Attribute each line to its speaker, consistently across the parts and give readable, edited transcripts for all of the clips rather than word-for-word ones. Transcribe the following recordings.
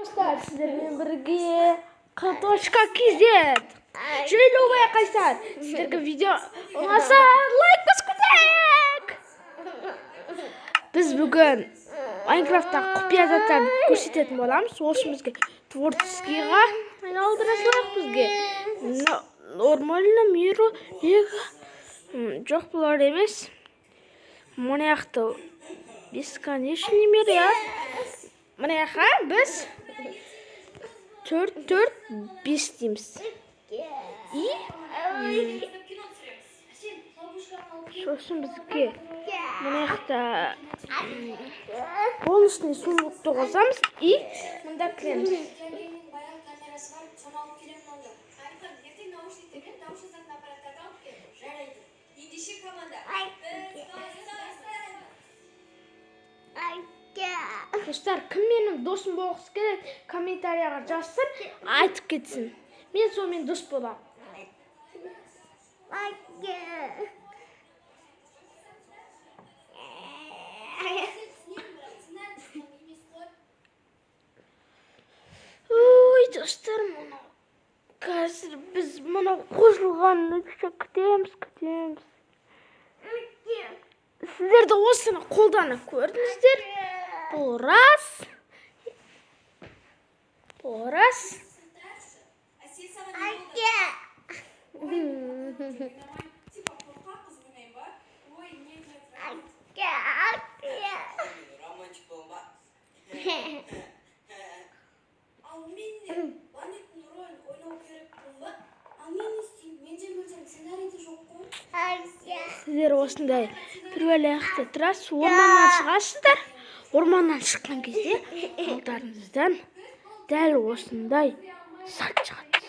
Speaker 1: достар, сіздермен бірге K.kz жүрелі байқайсыздар. Сіздерге видео ұнаса лайк басып. Біз бүгін Майнкрафтта құпия заттарды көрсететін боламыз. Сол үшін бізге творческийға айналдырасыздар. Бізге нормально миру жоқ болар емес. Мына жақта бесконечный мир, я. Мына жаққа біз 4-4-5 дейміз. Сосын бізге мына жақта бонусный сундукты қосамыз и мында кіреміз. Достар, кім менің досым болғысы келеді, комментарияға жазсын, айтып кетсін. Мен сонымен дос боламын. Ой, достар, мұны қазір біз мұны қосылғанын күтеміз. Сіздерді осыны қолданып көрдіңіздер. Бұл рас. Сіздер осындай түрбелеқті тұрасыз, орманнан шығасыздар. Орманнан шыққан кезде алдарыңыздан дәл осындай зат шығады.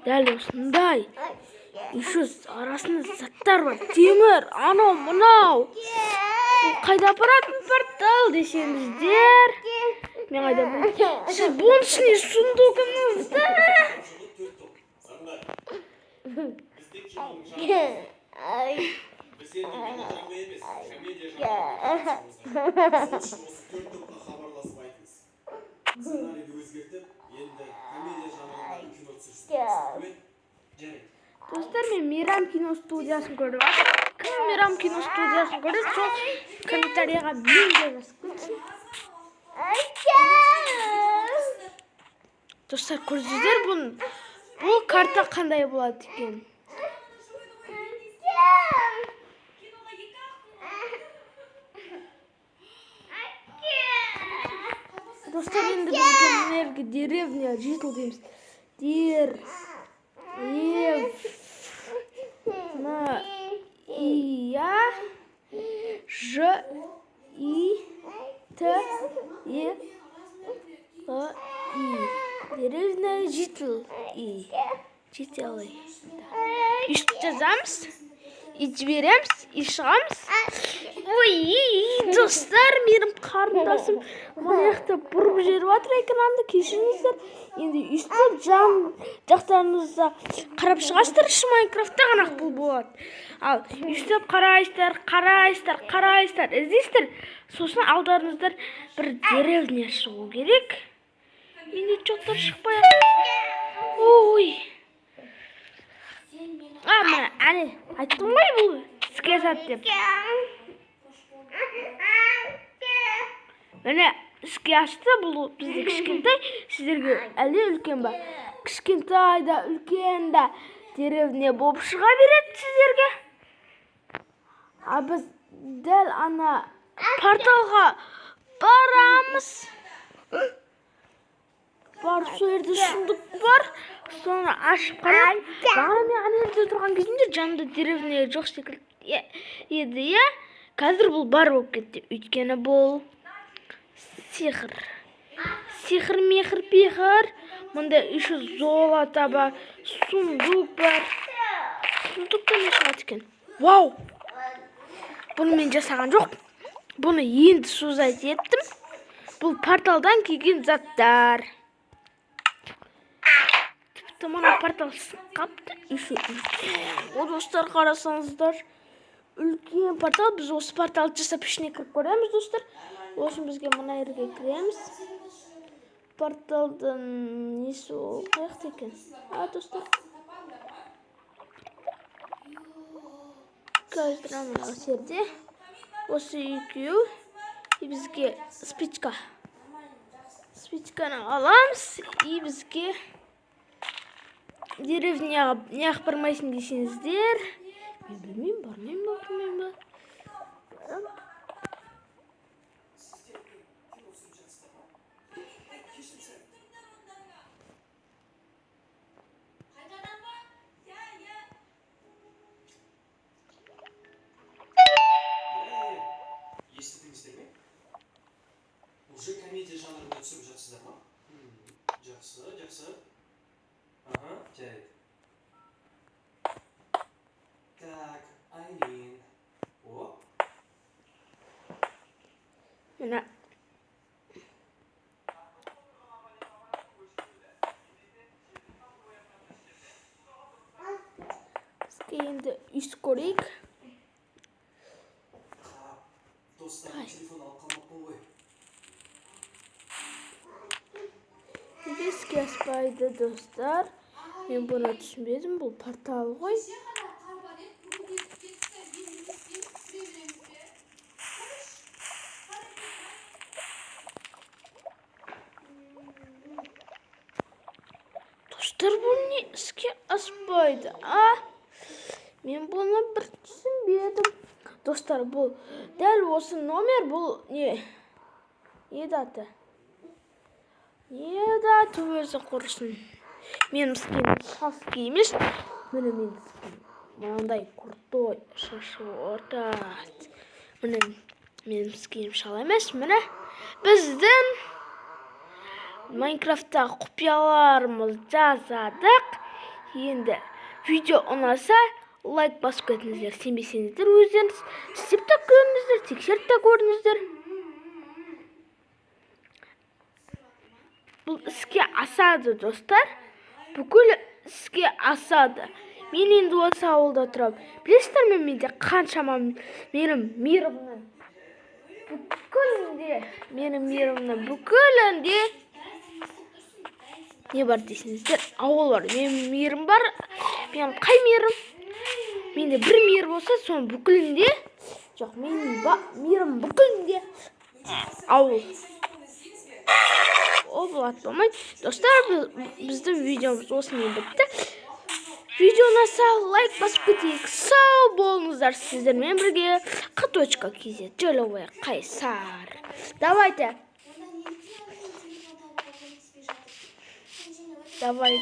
Speaker 1: Дәл осындай. Еще арасында заттар бар. Темір, анау, мынау. Бұл қайда апаратын портал десеңіздер. Мен қайда білемін. Сіз бонусный сундугыңызды. Достар, мен Мейрам кино студиясын көрдім. Кім Мейрам кино студиясын көрді, сол комментарияға мен жазып кетсін. Достар, көрдіңіздер, бұл карта қандай болады екен. Достар, енді бізге мұнерге деревня житыл дейміз. Деревня житыл. Житылы. Үштіп жазамыз. И жібереміз, и шығамыз. Ой, достар, менің қарындасым маяқты бұрып жеріп атыр экранды, кешіріңіздер. Енді үстіп жақтарыңызда қарап шығасыздар, іші Майнкрафтта ғанақ бұл болады. Ал үстіп қарайсыздар, іздейсіздер. Сосын алдарыңыздар бір деревня шығу керек. Енді жоқтар шықпай. Ой. Әне, айттым ғой бұл іске сат деп. Міне, іске ашты, бұл бізде кішкентай, сіздерге әлі үлкен ба? Кішкентай да, үлкен да деревня болып шыға береді сіздерге. А біз дәл ана порталға барамыз. Барып сол жерде сундук бар, соны ашып қарап, бағана мен ана жерде тұрған кезімде жанымда деревня жоқ секілді еді, я. Қазір бұл бар болып кетті, өйткені бұл сиқыр. Сиқыр, мехір, пехір. Мұнда еще золото бар, сундук бар. Сундукта не шығады екен? Вау! Бұны мен жасаған жоқ. Бұны енді создать еттім. Бұл порталдан келген заттар. Мына портал қапты. О, достар, қарасаңыздар. Үлкен портал. Біз осы порталды жасап ішіне кіріп көреміз, достар. Осын бізге мына жерге кіреміз. порталдың несі ол қаяқта екен? Достар. Қазір мына жерде осы екеу бізге спичканы аламыз, бізге деревняға неғып бармайсың десеңіздер, мен білмеймін, бармайым ба.
Speaker 2: Уже комедия жанрында түсіріп жатсыздар ма? Жақсы. Ага, жарайды. Так, Айлин. О.
Speaker 1: Мына бізге енді үйсі көрейік.
Speaker 2: Достарым телефон алып қалмақпын ғой.
Speaker 1: Неге іске аспайды, достар? Мен бұны түсінбедім, бұл портал ғой. Достар, бұл не іске аспайды, Мен бұны бір түсінбедім. Достар, бұл дәл осы номер, бұл не даты? Не даты өзі құрсын. Мен скин шаски емес. Міне мен скин. Мынандай крутой шашы ортат. Міне мен скинім шала емес. Міне біздің Майнкрафттағы құпияларымыз жазадық. Енді видео ұнаса лайк басып кетіңіздер. Сенбесеңіздер өздеріңіз істеп те көріңіздер, тексеріп те көріңіздер. Бұл іске асады, достар. Бүкіл іске асады. Мен енді осы ауылда тұрам. Білесіздер ме, менде қаншама менің мейірімнің бүкілінде не бар дейсіңіздер? Ауыл бар. Менің мейірім бар. Менің қай мейірім? Менде бір мейір болса, соның бүкілінде. Жоқ, менің мейірім бүкілінде ауыл. Ол болады болмайды. Достар, біздің видеомыз осымен бітті. Видео ұнаса лайк басып кетейік. Сау болыңыздар, сіздермен бірге q.kz Жоловой Қайсар. Давайте.